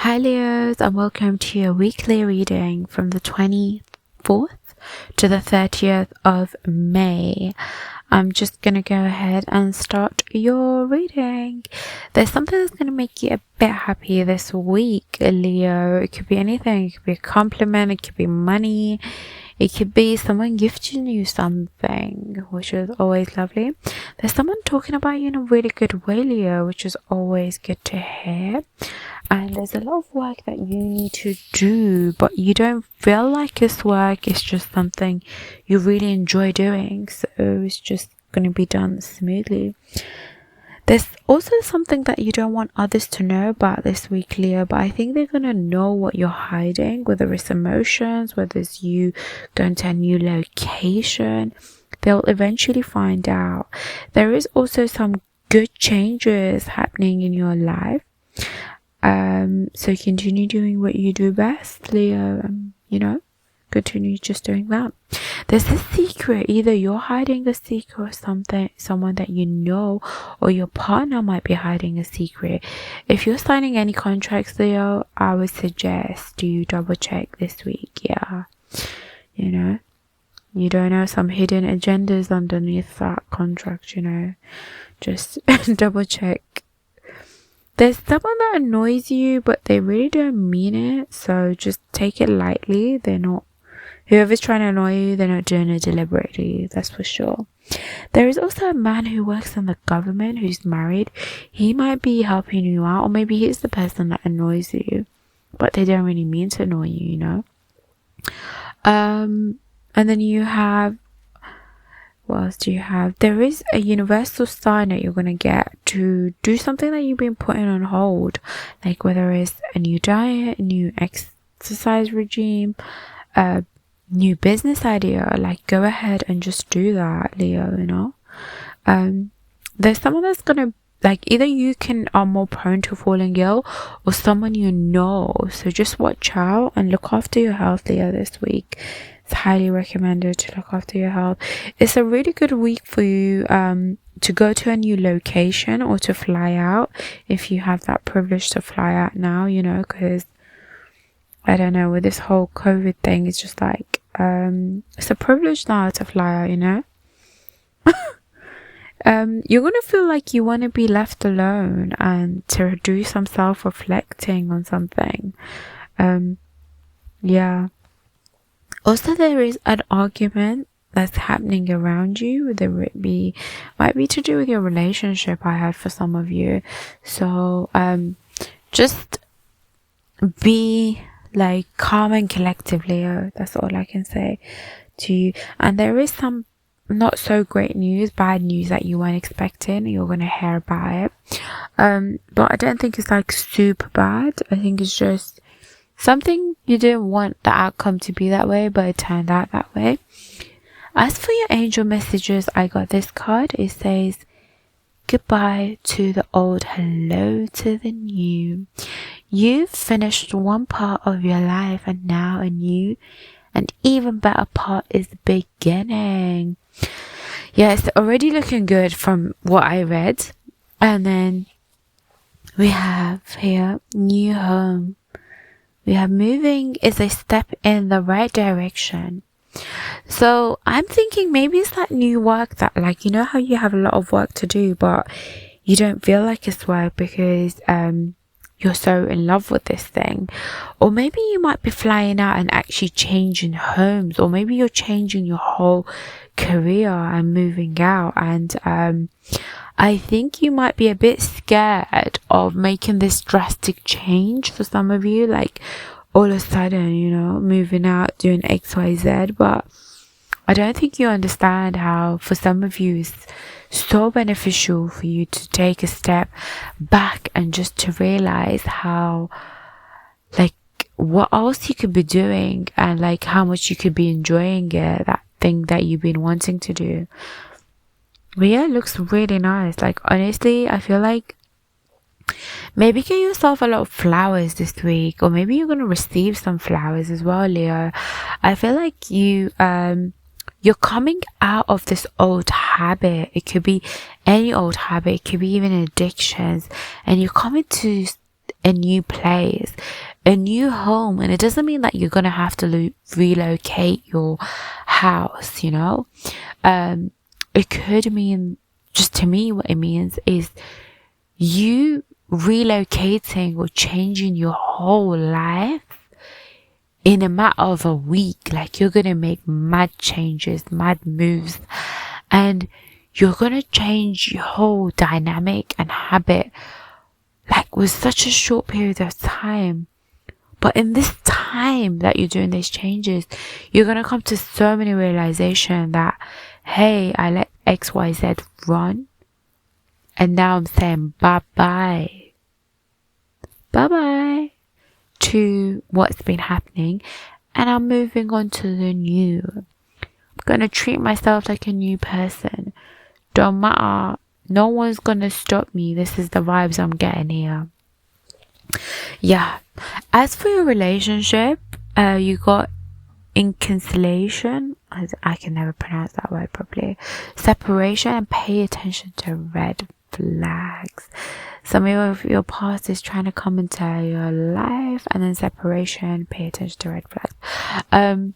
Hi Leos, and welcome to your weekly reading from the 24th to the 30th of May. I'm just gonna go ahead and start your reading. There's something that's gonna make you a bit happy this week, Leo. It could be anything. It could be a compliment, it could be money, it could be someone gifting you something, which is always lovely. There's someone talking about you in a really good way, Leo, which is always good to hear. And there's a lot of work that you need to do, but you don't feel like this work is just something you really enjoy doing, so it's just going to be done smoothly. There's also something that you don't want others to know about this week, Leo, but I think they're going to know what you're hiding, whether it's emotions, whether it's you going to a new location. They'll eventually find out. There is also some good changes happening in your life. So continue doing what you do best, Leo. Continue just doing that. There's a secret. Either you're hiding a secret or someone that you know, or your partner might be hiding a secret. If you're signing any contracts, Leo, I would suggest you double check this week. Yeah. You don't know some hidden agendas underneath that contract, just double check. There's someone that annoys you, but they really don't mean it, so just take it lightly. Whoever's trying to annoy you, they're not doing it deliberately, that's for sure. There is also a man who works in the government who's married. He might be helping you out, or maybe he's the person that annoys you, but they don't really mean to annoy you, And then you have, what else do you have? There is a universal sign that you're going to get to do something that you've been putting on hold, like whether it's a new diet, a new exercise regime, a new business idea. Like, go ahead and just do that, Leo. There's someone that's going to, like, either you are more prone to falling ill, or someone so just watch out and look after your health, Leo, this week. It's highly recommended to look after your health. It's a really good week for you to go to a new location or to fly out, if you have that privilege to fly out now, because I don't know, with this whole COVID thing, it's just like it's a privilege now to fly out, you're gonna feel like you want to be left alone and to do some self-reflecting on something. Yeah. Also, there is an argument that's happening around you. Might be to do with your relationship, I had for some of you. So just be like calm and collective, Leo. That's all I can say to you. And there is some not so great news, bad news that you weren't expecting. You're gonna hear about it. But I don't think it's like super bad. I think it's just something you didn't want the outcome to be that way, but it turned out that way. As for your angel messages, I got this card. It says, goodbye to the old, hello to the new. You've finished one part of your life, and now a new and even better part is beginning. Yeah, it's already looking good from what I read. And then we have here, new home. We have moving is a step in the right direction. So I'm thinking maybe it's that new work that, like, how you have a lot of work to do, but you don't feel like it's work because you're so in love with this thing. Or maybe you might be flying out and actually changing homes, or maybe you're changing your whole career and moving out. And I think you might be a bit scared of making this drastic change for some of you, like all of a sudden, moving out, doing XYZ. But I don't think you understand how for some of you it's so beneficial for you to take a step back and just to realize how, like, what else you could be doing, and like how much you could be enjoying it, that thing that you've been wanting to do. But yeah, it looks really nice. Like, honestly, I feel like maybe get yourself a lot of flowers this week, or maybe you're going to receive some flowers as well, Leo. I feel like you're coming out of this old habit. It could be any old habit. It could be even addictions. And you're coming to a new place, a new home. And it doesn't mean that you're going to have to relocate your house, you know. It could mean, just to me, what it means is you relocating or changing your whole life in a matter of a week. Like, you're gonna make mad changes, mad moves, and you're gonna change your whole dynamic and habit, like, with such a short period of time. But in this time that you're doing these changes, you're gonna come to so many realization that, hey, I let XYZ run, and now I'm saying bye-bye. Bye-bye to what's been happening, and I'm moving on to the new. I'm gonna treat myself like a new person. Don't matter. No one's gonna stop me. This is the vibes I'm getting here. Yeah. As for your relationship, you got inconciliation. I can never pronounce that word properly. Separation, and pay attention to red flags. Some of your past is trying to come into your life, and then separation, pay attention to red flags.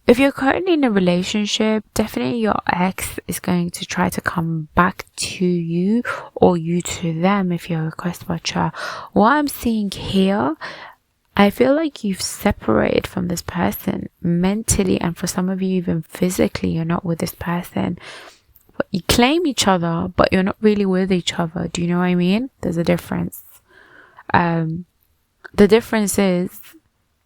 If you're currently in a relationship, definitely your ex is going to try to come back to you, or you to them if you're a request watcher. What I'm seeing here, I feel like you've separated from this person mentally, and for some of you even physically, you're not with this person. But you claim each other, but you're not really with each other. Do you know what I mean? There's a difference. The difference is,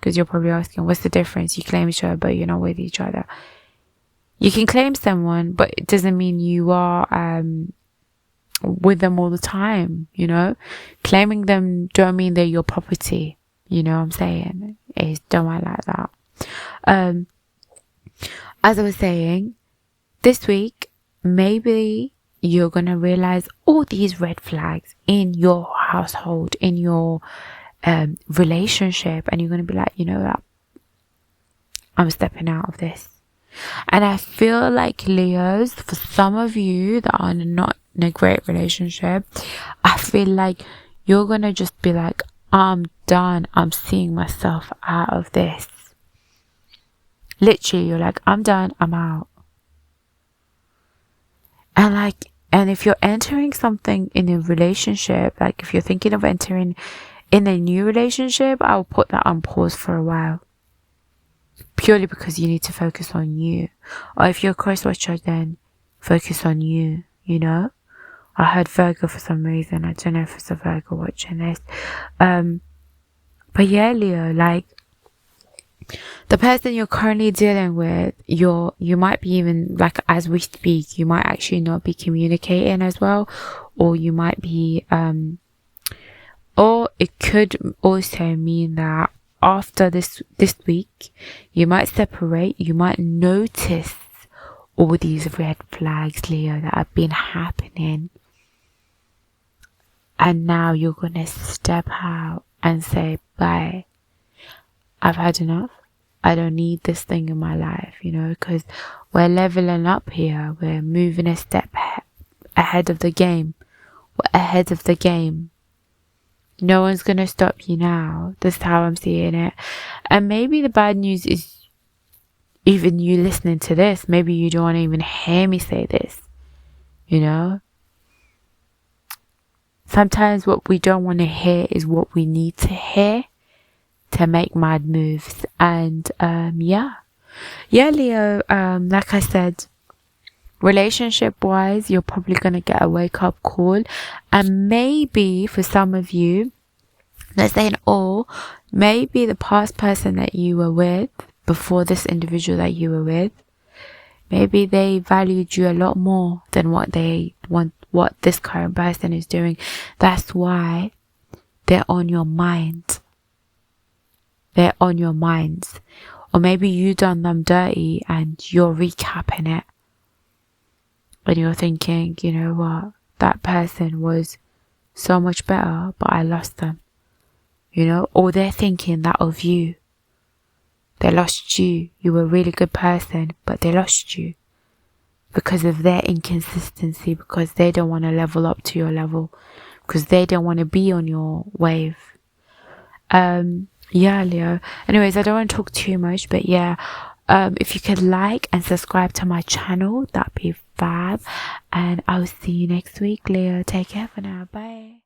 because you're probably asking, what's the difference? You claim each other, but you're not with each other. You can claim someone, but it doesn't mean you are with them all the time, you know? Claiming them don't mean they're your property. You know what I'm saying? It don't mind like that. As I was saying, this week, maybe you're going to realize all these red flags in your household, in your relationship, and you're going to be like, you know what? I'm stepping out of this. And I feel like, Leos, for some of you that are not in a great relationship, I feel like you're going to just be like, I'm done. I'm seeing myself out of this. Literally, you're like, I'm done. I'm out. And if you're entering something in a relationship, like if you're thinking of entering in a new relationship, I'll put that on pause for a while. Purely because you need to focus on you. Or if you're a cross watcher, then focus on you, you know? I heard Virgo for some reason. I don't know if it's a Virgo watching this. But yeah, Leo, like, the person you're currently dealing with, you might be, even like as we speak, you might actually not be communicating as well, or you might be or it could also mean that after this week you might separate. You might notice all these red flags, Leo, that have been happening, and now you're gonna step out and say, bye, I've had enough. I don't need this thing in my life, you know, because we're leveling up here. We're moving a step ahead of the game. We're ahead of the game. No one's going to stop you now. That's how I'm seeing it. And maybe the bad news is, even you listening to this, maybe you don't want to even hear me say this, you know. Sometimes what we don't want to hear is what we need to hear to make mad moves. And yeah, Leo, like I said, relationship wise, you're probably gonna get a wake up call. And maybe for some of you, let's say in all, maybe the past person that you were with before this individual that you were with, maybe they valued you a lot more than what this current person is doing. That's why they're on your mind. They're on your minds. Or maybe you done them dirty and you're recapping it. And you're thinking, you know what? That person was so much better, but I lost them. You know? Or they're thinking that of you. They lost you. You were a really good person, but they lost you. Because of their inconsistency, because they don't want to level up to your level. because they don't want to be on your wave. Yeah, Leo. Anyways, I don't want to talk too much, but yeah, if you could like and subscribe to my channel, that'd be fab. And I'll see you next week, Leo. Take care for now. Bye.